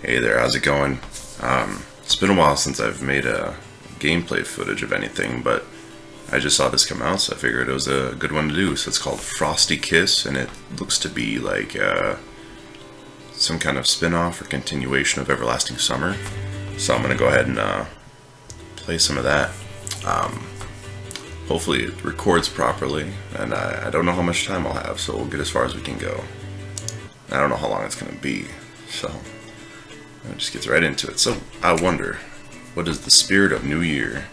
Hey there, how's it going? It's been a while since I've made a gameplay footage of anything, but I just saw this come out, so I figured it was a good one to do. So it's called Frosty Kiss, and it looks to be like some kind of spin-off or continuation of Everlasting Summer. So I'm gonna go ahead and play some of that. Hopefully it records properly, and I don't know how much time I'll have, so we'll get as far as we can go. I don't know how long it's gonna be, so it just gets right into it. So I wonder, what is the spirit of New Year,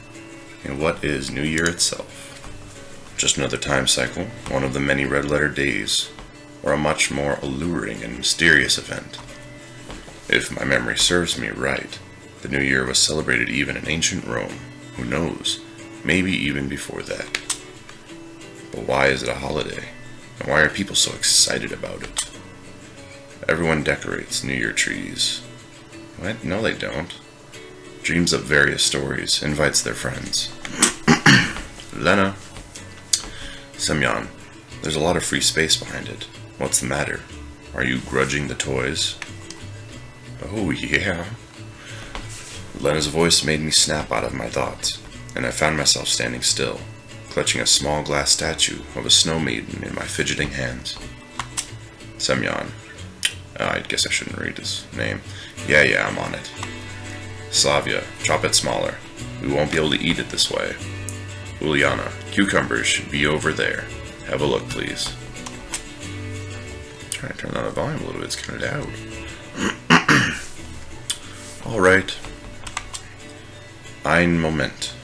and what is New Year itself? Just another time cycle, one of the many red-letter days, or a much more alluring and mysterious event? If my memory serves me right, the New Year was celebrated even in ancient Rome. Who knows? Maybe even before that. But why is it a holiday? And why are people so excited about it? Everyone decorates New Year trees. What? No, they don't. Dreams up various stories, invites their friends. Lena. Semyon, there's a lot of free space behind it. What's the matter? Are you grudging the toys? Oh, yeah. Lena's voice made me snap out of my thoughts, and I found myself standing still, clutching a small glass statue of a snow maiden in my fidgeting hands. Semyon. I guess I shouldn't read his name. Yeah, I'm on it. Slavia, chop it smaller. We won't be able to eat it this way. Uliana, cucumbers should be over there. Have a look, please. Trying to turn down the volume a little bit, it's kind of loud. Alright. Ein Moment.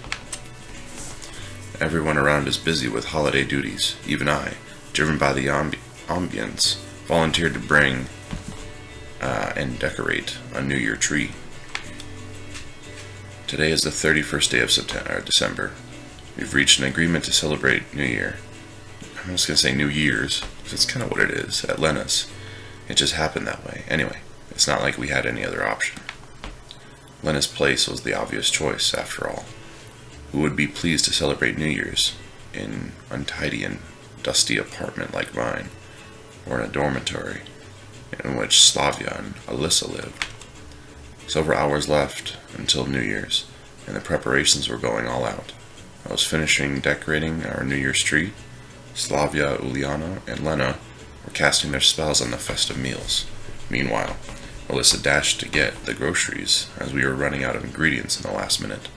Everyone around is busy with holiday duties. Even I, driven by the ambience, volunteered to bring and decorate a New Year tree. Today is the 31st day of December. We've reached an agreement to celebrate New Year. I'm just going to say New Year's, because that's kind of what it is, at Lena's. It just happened that way. Anyway, it's not like we had any other option. Lena's place was the obvious choice, after all. Who would be pleased to celebrate New Year's in an untidy and dusty apartment like mine, or in a dormitory in which Slavia and Alyssa lived? Several hours left until New Year's, and the preparations were going all out. I was finishing decorating our New Year's tree. Slavia, Uliana, and Lena were casting their spells on the festive meals. Meanwhile, Alyssa dashed to get the groceries as we were running out of ingredients in the last minute.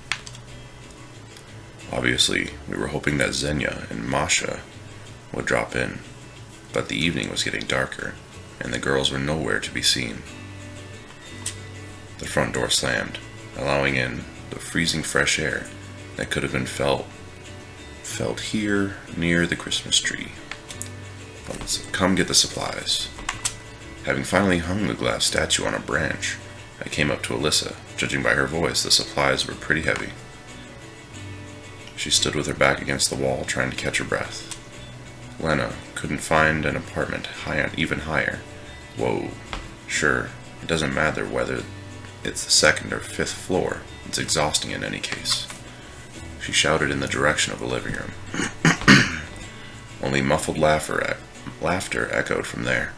Obviously, we were hoping that Xenia and Masha would drop in, but the evening was getting darker, and the girls were nowhere to be seen. The front door slammed, allowing in the freezing fresh air that could have been felt here near the Christmas tree. Come get the supplies. Having finally hung the glass statue on a branch, I came up to Alyssa. Judging by her voice, the supplies were pretty heavy. She stood with her back against the wall, trying to catch her breath. Lena couldn't find an apartment even higher. Whoa, sure, it doesn't matter whether it's the second or fifth floor. It's exhausting in any case. She shouted in the direction of the living room. Only muffled laughter echoed from there.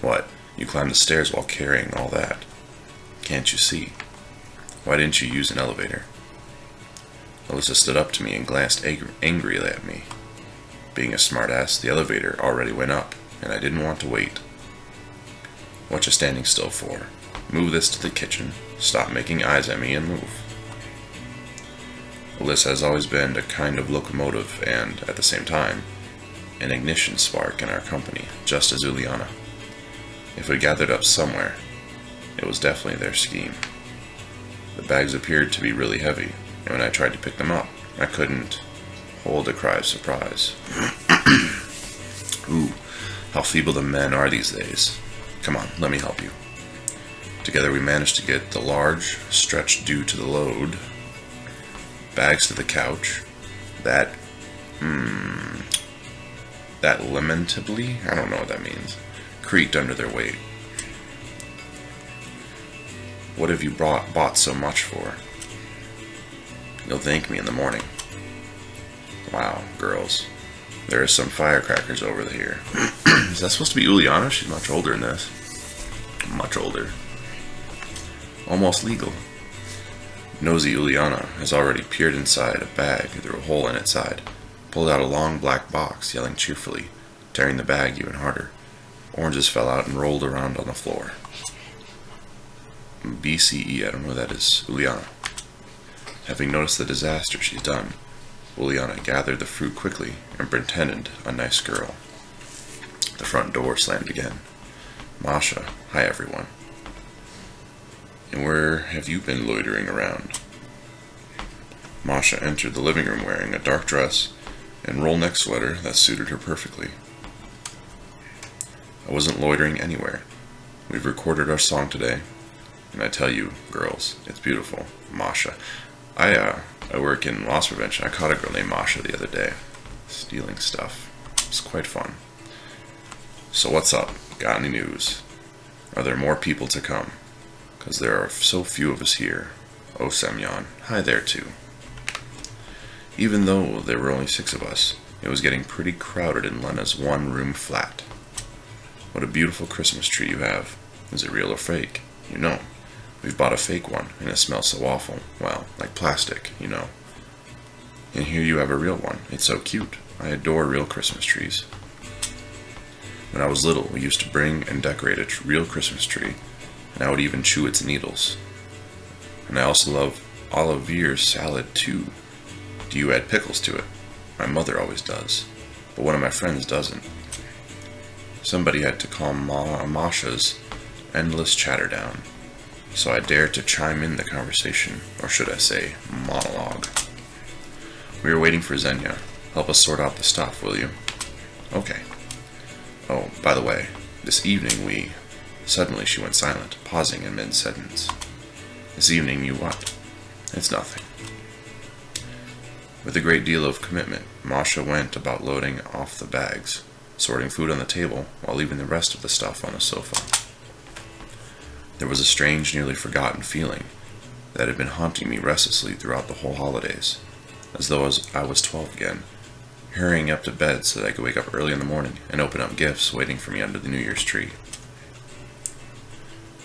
What? You climbed the stairs while carrying all that? Can't you see? Why didn't you use an elevator? Alyssa stood up to me and glanced angrily at me. Being a smartass, the elevator already went up, and I didn't want to wait. What you standing still for? Move this to the kitchen. Stop making eyes at me and move. Alyssa has always been a kind of locomotive and, at the same time, an ignition spark in our company, just as Uliana. If we gathered up somewhere, it was definitely their scheme. The bags appeared to be really heavy, and when I tried to pick them up, I couldn't hold a cry of surprise. Ooh, how feeble the men are these days. Come on, let me help you. Together we managed to get the large, stretched due to the load, bags to the couch, that lamentably, I don't know what that means, creaked under their weight. What have you bought so much for? You'll thank me in the morning. Wow, girls. There are some firecrackers over here. Is that supposed to be Uliana? She's much older than this. Much older. almost legal. Nosy Uliana has already peered inside a bag through a hole in its side, pulled out a long black box, yelling cheerfully, tearing the bag even harder. Oranges fell out and rolled around on the floor. BCE, I don't know who that is, Uliana. Having noticed the disaster she's done, Uliana gathered the fruit quickly and pretended a nice girl. The front door slammed again. Masha, hi everyone. And where have you been loitering around? Masha entered the living room wearing a dark dress and roll-neck sweater that suited her perfectly. I wasn't loitering anywhere. We've recorded our song today, and I tell you, girls, it's beautiful. Masha. I work in loss prevention. I caught a girl named Masha the other day, stealing stuff. It's quite fun. So what's up? Got any news? Are there more people to come? 'Cause there are so few of us here. Oh, Semyon, hi there too. Even though there were only 6 of us, it was getting pretty crowded in Lena's one-room flat. What a beautiful Christmas tree you have. Is it real or fake? You know, we've bought a fake one, and it smells so awful. Well, like plastic, you know. And here you have a real one. It's so cute. I adore real Christmas trees. When I was little, we used to bring and decorate a real Christmas tree, and I would even chew its needles. And I also love Olivier salad too. Do you add pickles to it? My mother always does, but one of my friends doesn't. Somebody had to calm Masha's endless chatter down, so I dared to chime in the conversation, or should I say, monologue. We were waiting for Xenia. Help us sort out the stuff, will you? Okay. Oh, by the way, this evening Suddenly she went silent, pausing in mid-sentence. This evening you what? It's nothing. With a great deal of commitment, Masha went about loading off the bags, sorting food on the table, while leaving the rest of the stuff on the sofa. There was a strange, nearly forgotten feeling that had been haunting me restlessly throughout the whole holidays, as though I was 12 again, hurrying up to bed so that I could wake up early in the morning and open up gifts waiting for me under the New Year's tree.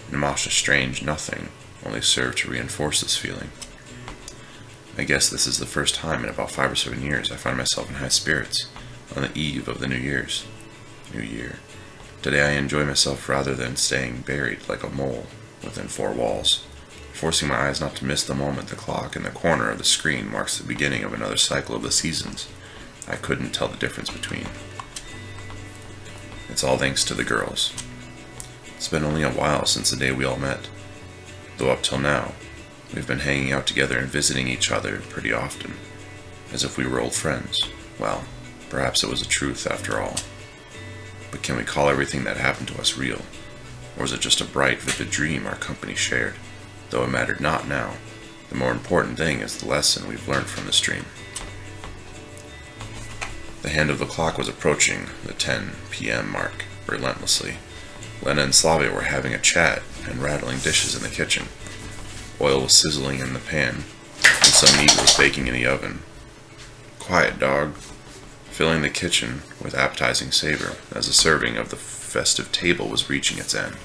And Masha's strange nothing only served to reinforce this feeling. I guess this is the first time in about 5 or 7 years I find myself in high spirits on the eve of the New Year. Today I enjoy myself rather than staying buried like a mole within 4 walls, forcing my eyes not to miss the moment the clock in the corner of the screen marks the beginning of another cycle of the seasons I couldn't tell the difference between. It's all thanks to the girls. It's been only a while since the day we all met, though up till now, we've been hanging out together and visiting each other pretty often, as if we were old friends. Well, perhaps it was the truth after all. But can we call everything that happened to us real? Or is it just a bright, vivid dream our company shared? Though it mattered not now, the more important thing is the lesson we've learned from this dream. The hand of the clock was approaching the 10 p.m. mark relentlessly. Lena and Slavia were having a chat and rattling dishes in the kitchen. Oil was sizzling in the pan, and some meat was baking in the oven. Quiet, dog. Filling the kitchen with appetizing savor as the serving of the festive table was reaching its end.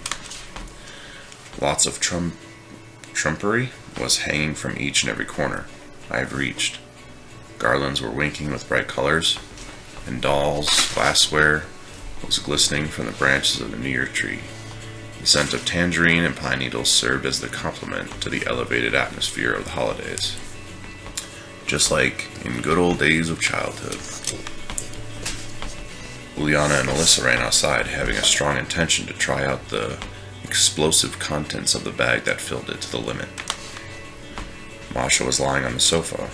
Lots of trumpery was hanging from each and every corner I have reached. Garlands were winking with bright colors, and dolls' glassware was glistening from the branches of the New Year tree. The scent of tangerine and pine needles served as the complement to the elevated atmosphere of the holidays. Just like in good old days of childhood. Uliana and Alyssa ran outside, having a strong intention to try out the explosive contents of the bag that filled it to the limit. Masha was lying on the sofa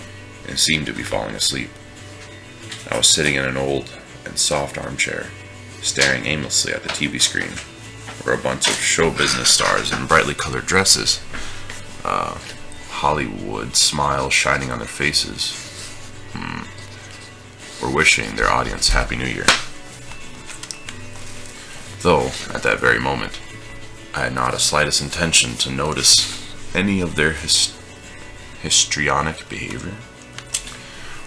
and seemed to be falling asleep. I was sitting in an old and soft armchair, staring aimlessly at the TV screen, where a bunch of show business stars in brightly colored dresses, Hollywood smiles shining on their faces, were wishing their audience Happy New Year. Though, at that very moment, I had not a slightest intention to notice any of their histrionic behavior.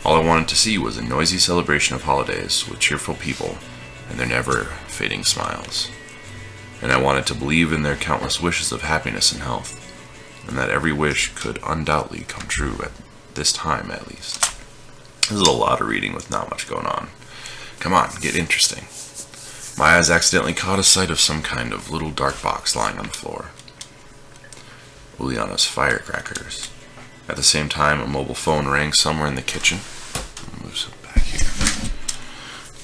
All I wanted to see was a noisy celebration of holidays with cheerful people and their never-fading smiles. And I wanted to believe in their countless wishes of happiness and health. and that every wish could undoubtedly come true at this time at least. This is a lot of reading with not much going on. Come on, get interesting. My eyes accidentally caught a sight of some kind of little dark box lying on the floor. Uliana's firecrackers. At the same time, a mobile phone rang somewhere in the kitchen. I'll move some back here.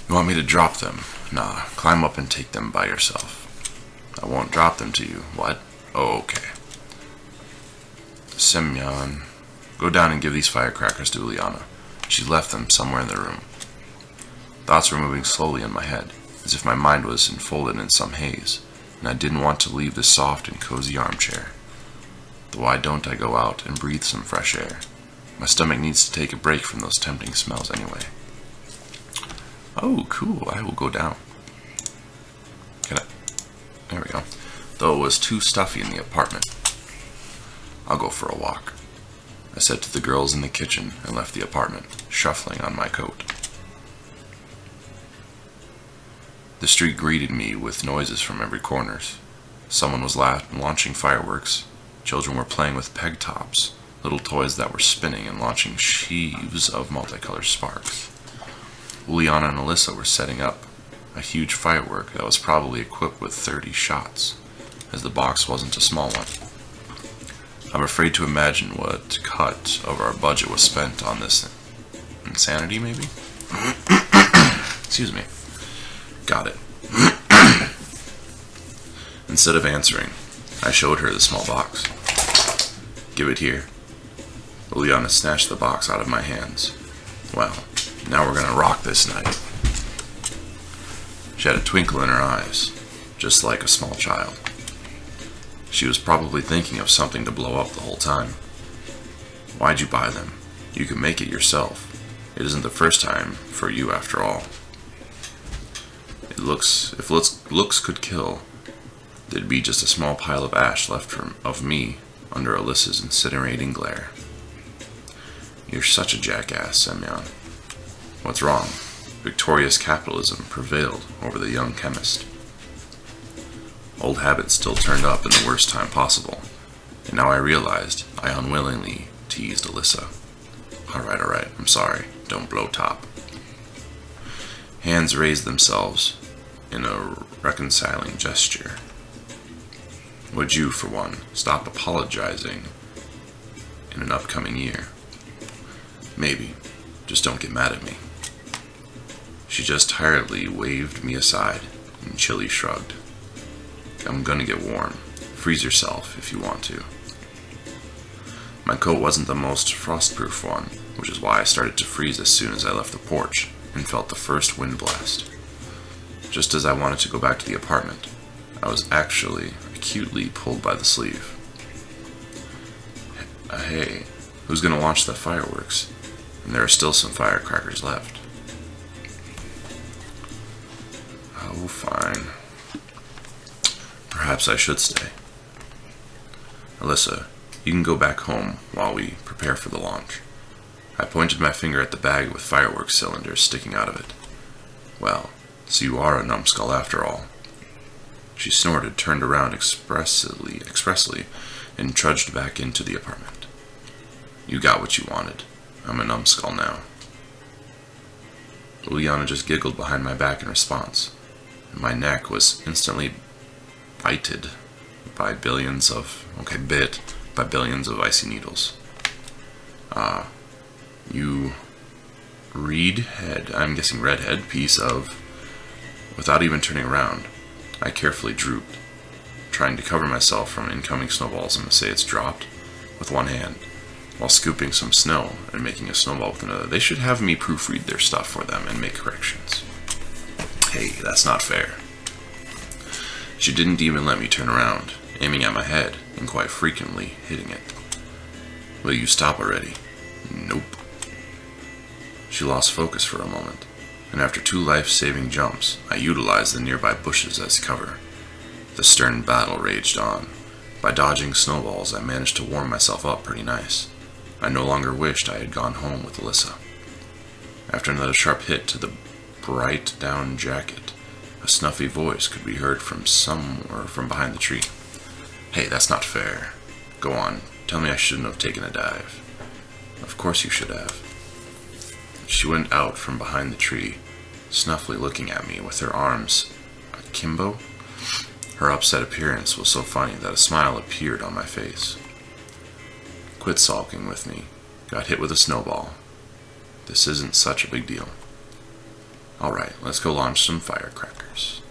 You want me to drop them? Nah, climb up and take them by yourself. I won't drop them to you. What? Oh, okay. Semyon, go down and give these firecrackers to Uliana. She left them somewhere in the room. Thoughts were moving slowly in my head, as if my mind was enfolded in some haze, and I didn't want to leave this soft and cozy armchair. But why don't I go out and breathe some fresh air? My stomach needs to take a break from those tempting smells anyway. Oh, cool, I will go down. There we go. Though it was too stuffy in the apartment. I'll go for a walk, I said to the girls in the kitchen and left the apartment, shuffling on my coat. The street greeted me with noises from every corner. Someone was launching fireworks. Children were playing with peg tops, little toys that were spinning and launching sheaves of multicolored sparks. Uliana and Alyssa were setting up a huge firework that was probably equipped with 30 shots, as the box wasn't a small one. I'm afraid to imagine what cut of our budget was spent on this insanity, maybe? Excuse me. Got it. Instead of answering, I showed her the small box. Give it here. Uliana snatched the box out of my hands. Well, now we're gonna rock this night. She had a twinkle in her eyes, just like a small child. She was probably thinking of something to blow up the whole time. Why'd you buy them? You can make it yourself. It isn't the first time for you after all. If looks could kill, there'd be just a small pile of ash left of me under Alyssa's incinerating glare. You're such a jackass, Semyon. What's wrong? Victorious capitalism prevailed over the young chemist. Old habits still turned up in the worst time possible, and now I realized I unwillingly teased Alyssa. Alright, I'm sorry. Don't blow top. Hands raised themselves in a reconciling gesture. Would you, for one, stop apologizing in an upcoming year? Maybe. Just don't get mad at me. She just tiredly waved me aside and chilly shrugged. I'm gonna get warm. Freeze yourself if you want to. My coat wasn't the most frost-proof one, which is why I started to freeze as soon as I left the porch and felt the first wind blast. Just as I wanted to go back to the apartment, I was actually acutely pulled by the sleeve. Hey, who's gonna watch the fireworks? And there are still some firecrackers left. Oh, fine. Perhaps I should stay. Alyssa, you can go back home while we prepare for the launch. I pointed my finger at the bag with fireworks cylinders sticking out of it. Well, so you are a numbskull after all. She snorted, turned around expressly, and trudged back into the apartment. You got what you wanted. I'm a numbskull now. Uliana just giggled behind my back in response, and my neck was instantly bit by billions of icy needles. You I'm guessing redhead piece of... Without even turning around, I carefully drooped, trying to cover myself from incoming snowballs. I'm gonna say it's dropped with one hand, while scooping some snow and making a snowball with another. They should have me proofread their stuff for them and make corrections. Hey, that's not fair. She didn't even let me turn around, aiming at my head and quite frequently hitting it. Will you stop already? Nope. She lost focus for a moment, and after 2 life-saving jumps, I utilized the nearby bushes as cover. The stern battle raged on. By dodging snowballs, I managed to warm myself up pretty nice. I no longer wished I had gone home with Alyssa. After another sharp hit to the bright down jacket, a snuffy voice could be heard from somewhere from behind the tree. Hey, that's not fair. Go on, tell me I shouldn't have taken a dive. Of course you should have. She went out from behind the tree, snuffily looking at me with her arms akimbo. Her upset appearance was so funny that a smile appeared on my face. Quit sulking with me. Got hit with a snowball. This isn't such a big deal. Alright, let's go launch some firecrackers.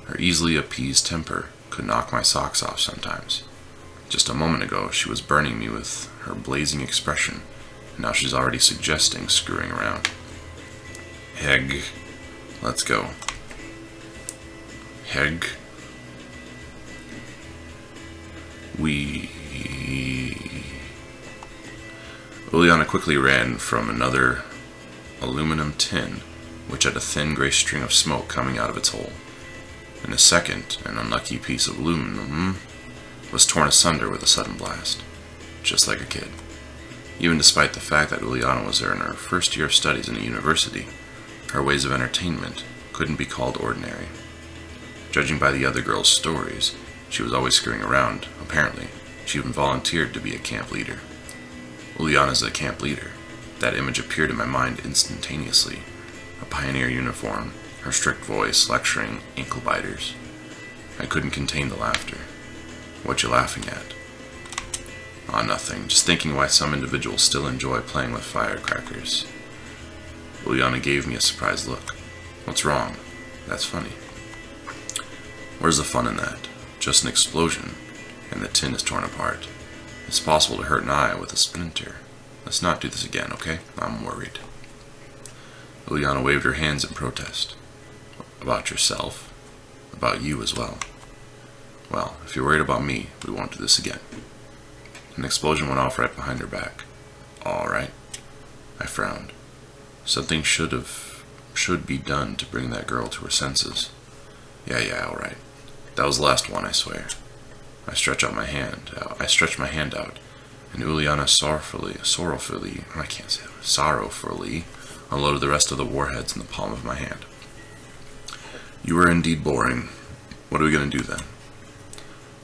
Her easily appeased temper could knock my socks off sometimes. Just a moment ago, she was burning me with her blazing expression, and now she's already suggesting screwing around. Heg, let's go. Heg. Uliana quickly ran from another aluminum tin, which had a thin gray string of smoke coming out of its hole. In a second, an unlucky piece of aluminum was torn asunder with a sudden blast, just like a kid. Even despite the fact that Uliana was there in her first year of studies in a university, her ways of entertainment couldn't be called ordinary. Judging by the other girls' stories, she was always screwing around. Apparently, she even volunteered to be a camp leader. Uliana's a camp leader. That image appeared in my mind instantaneously. A pioneer uniform, her strict voice lecturing ankle biters. I couldn't contain the laughter. What you laughing at? Ah, nothing. Just thinking why some individuals still enjoy playing with firecrackers. Uliana gave me a surprised look. What's wrong? That's funny. Where's the fun in that? Just an explosion, and the tin is torn apart. It's possible to hurt an eye with a splinter. Let's not do this again, okay? I'm worried. Uliana waved her hands in protest. About yourself? About you as well. Well, if you're worried about me, we won't do this again. An explosion went off right behind her back. All right. I frowned. Something should be done to bring that girl to her senses. Yeah, all right. That was the last one, I swear. I stretched my hand out, and Uliana sorrowfully unloaded the rest of the warheads in the palm of my hand. You were indeed boring. What are we going to do then?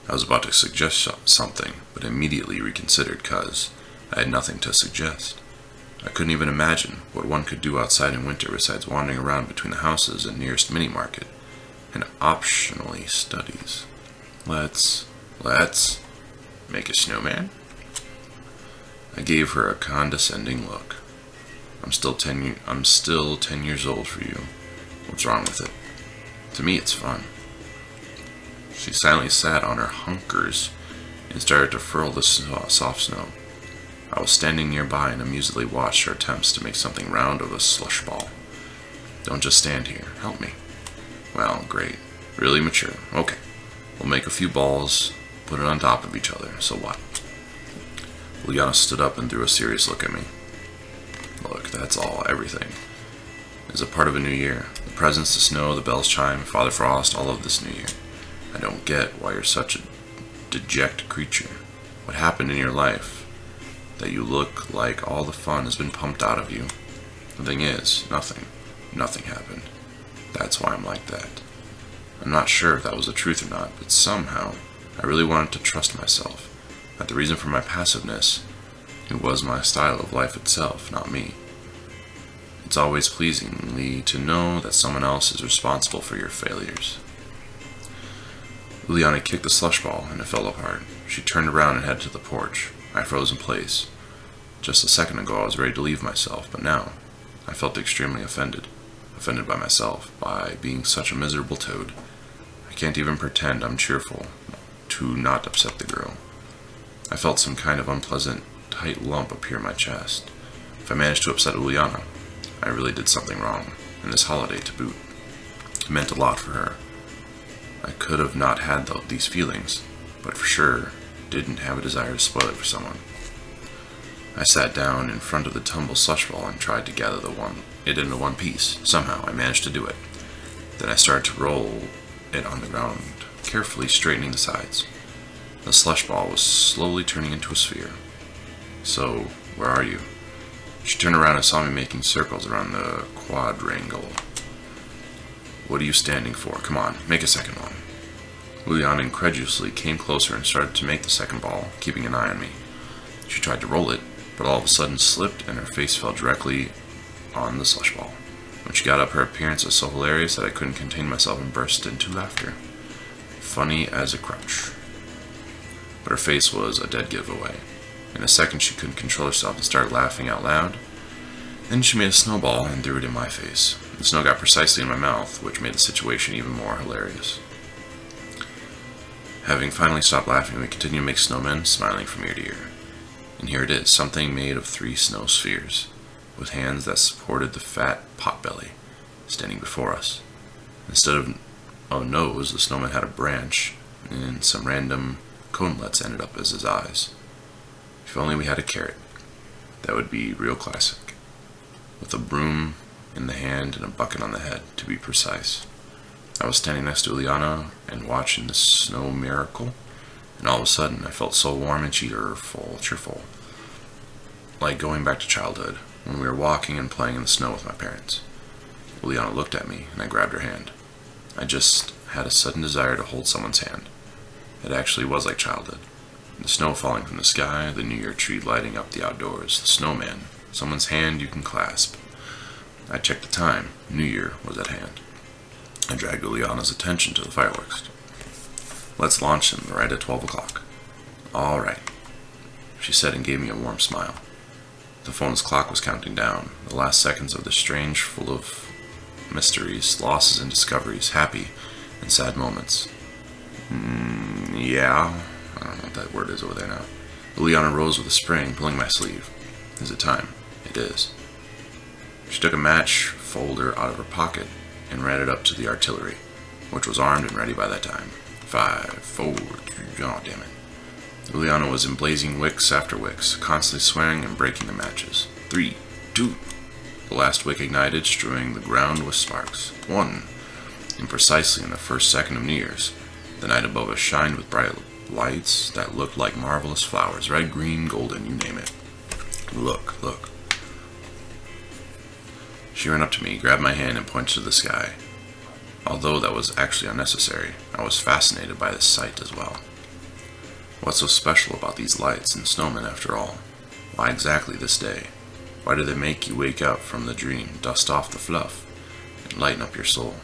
I was about to suggest something, but immediately reconsidered because I had nothing to suggest. I couldn't even imagine what one could do outside in winter besides wandering around between the houses and nearest mini-market, and optionally studies. Let's make a snowman? I gave her a condescending look. I'm still 10 years old for you. What's wrong with it? To me, it's fun. She silently sat on her hunkers and started to furl the soft snow. I was standing nearby and amusedly watched her attempts to make something round of a slush ball. Don't just stand here. Help me. Well, great. Really mature. Okay. We'll make a few balls, put it on top of each other. So what? Uliana stood up and threw a serious look at me. Look, that's all, everything. Is a part of a new year. The presents, the snow, the bells chime, Father Frost, all of this new year. I don't get why you're such a dejected creature. What happened in your life that you look like all the fun has been pumped out of you? The thing is, nothing. Nothing happened. That's why I'm like that. I'm not sure if that was the truth or not, but somehow I really wanted to trust myself. That the reason for my passiveness, it was my style of life itself, not me. It's always pleasing to know that someone else is responsible for your failures. Uliana kicked the slush ball and it fell apart. She turned around and headed to the porch. I froze in place. Just a second ago I was ready to leave myself, but now I felt extremely offended. Offended by myself, by being such a miserable toad. I can't even pretend I'm cheerful to not upset the girl. I felt some kind of unpleasant, tight lump appear in my chest. If I managed to upset Uliana, I really did something wrong, and this holiday to boot. It meant a lot for her. I could have not had these feelings, but for sure didn't have a desire to spoil it for someone. I sat down in front of the tumble slush ball and tried to gather it into one piece. Somehow I managed to do it. Then I started to roll it on the ground, carefully straightening the sides. The slush ball was slowly turning into a sphere. So, where are you? She turned around and saw me making circles around the quadrangle. What are you standing for? Come on, make a second one. Juliana incredulously came closer and started to make the second ball, keeping an eye on me. She tried to roll it, but all of a sudden slipped and her face fell directly on the slush ball. When she got up, her appearance was so hilarious that I couldn't contain myself and burst into laughter. Funny as a crutch. But her face was a dead giveaway. In a second, she couldn't control herself and started laughing out loud. Then she made a snowball and threw it in my face. The snow got precisely in my mouth, which made the situation even more hilarious. Having finally stopped laughing, we continued to make snowmen, smiling from ear to ear. And here it is, something made of 3 snow spheres, with hands that supported the fat potbelly, standing before us. Instead of a nose, the snowman had a branch, and some random conelets ended up as his eyes. If only we had a carrot. That would be real classic. With a broom in the hand and a bucket on the head, to be precise. I was standing next to Ileana and watching the snow miracle, and all of a sudden I felt so warm and cheerful, like going back to childhood, when we were walking and playing in the snow with my parents. Ileana looked at me, and I grabbed her hand. I just had a sudden desire to hold someone's hand. It actually was like childhood. The snow falling from the sky, the New Year tree lighting up the outdoors, the snowman, someone's hand you can clasp. I checked the time. New Year was at hand. I dragged Ileana's attention to the fireworks. Let's launch them right at 12 o'clock. All right, she said and gave me a warm smile. The phone's clock was counting down, the last seconds of the strange, full of mysteries, losses and discoveries, happy and sad moments. Yeah, I don't know what that word is over there now. Ileana rose with a spring, pulling my sleeve. Is it time? It is. She took a match folder out of her pocket and ran it up to the artillery, which was armed and ready by that time. 5, 4, 3, oh damn it. Ileana was in blazing wicks after wicks, constantly swearing and breaking the matches. 3, 2. The last wick ignited, strewing the ground with sparks. 1. And precisely in the first second of New Year's, the night above us shined with bright lights that looked like marvelous flowers, red, green, golden, you name it. Look, look. She ran up to me, grabbed my hand, and pointed to the sky. Although that was actually unnecessary, I was fascinated by this sight as well. What's so special about these lights and snowmen after all? Why exactly this day? Why do they make you wake up from the dream, dust off the fluff, and lighten up your soul?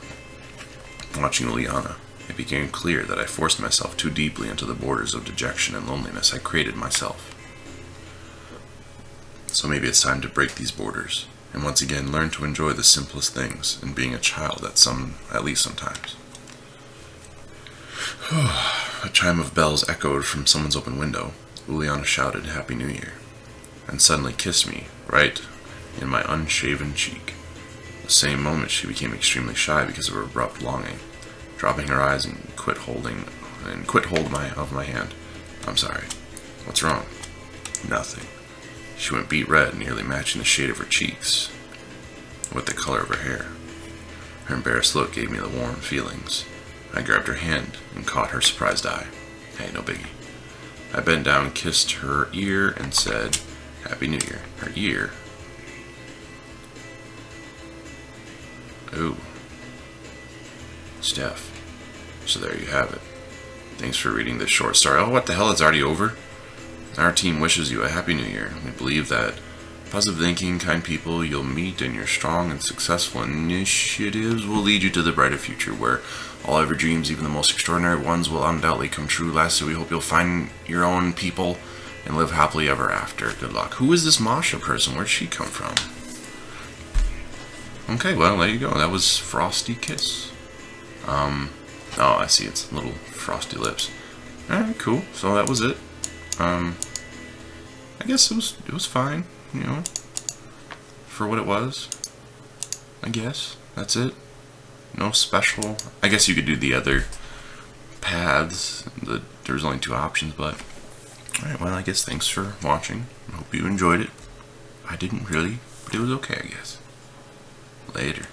Watching Ileana, it became clear that I forced myself too deeply into the borders of dejection and loneliness I created myself. So maybe it's time to break these borders, and once again learn to enjoy the simplest things and being a child at least sometimes. A chime of bells echoed from someone's open window. Ileana shouted, "Happy New Year," and suddenly kissed me right in my unshaven cheek. The same moment she became extremely shy because of her abrupt longing, dropping her eyes and quit hold of my hand. "I'm sorry. What's wrong?" "Nothing." She went beet red, nearly matching the shade of her cheeks with the color of her hair. Her embarrassed look gave me the warm feelings. I grabbed her hand and caught her surprised eye. Hey, no biggie. I bent down, kissed her ear, and said, "Happy New Year." Her ear? Ooh. Steph. So there you have it. Thanks for reading this short story. Oh, what the hell? It's already over? Our team wishes you a Happy New Year. We believe that positive thinking, kind people you'll meet, and your strong and successful initiatives will lead you to the brighter future where all of your dreams, even the most extraordinary ones, will undoubtedly come true. Lastly, we hope you'll find your own people and live happily ever after. Good luck. Who is this Masha person? Where'd she come from? Okay, well, there you go. That was Frosty Kiss. Oh, I see. It's little frosty lips. Alright, cool. So that was it. I guess it was fine, you know, for what it was. I guess that's it. No special. I guess you could do the other paths. There's only 2 options, but alright, well, I guess thanks for watching. I hope you enjoyed it. I didn't really, but it was okay, I guess. Later.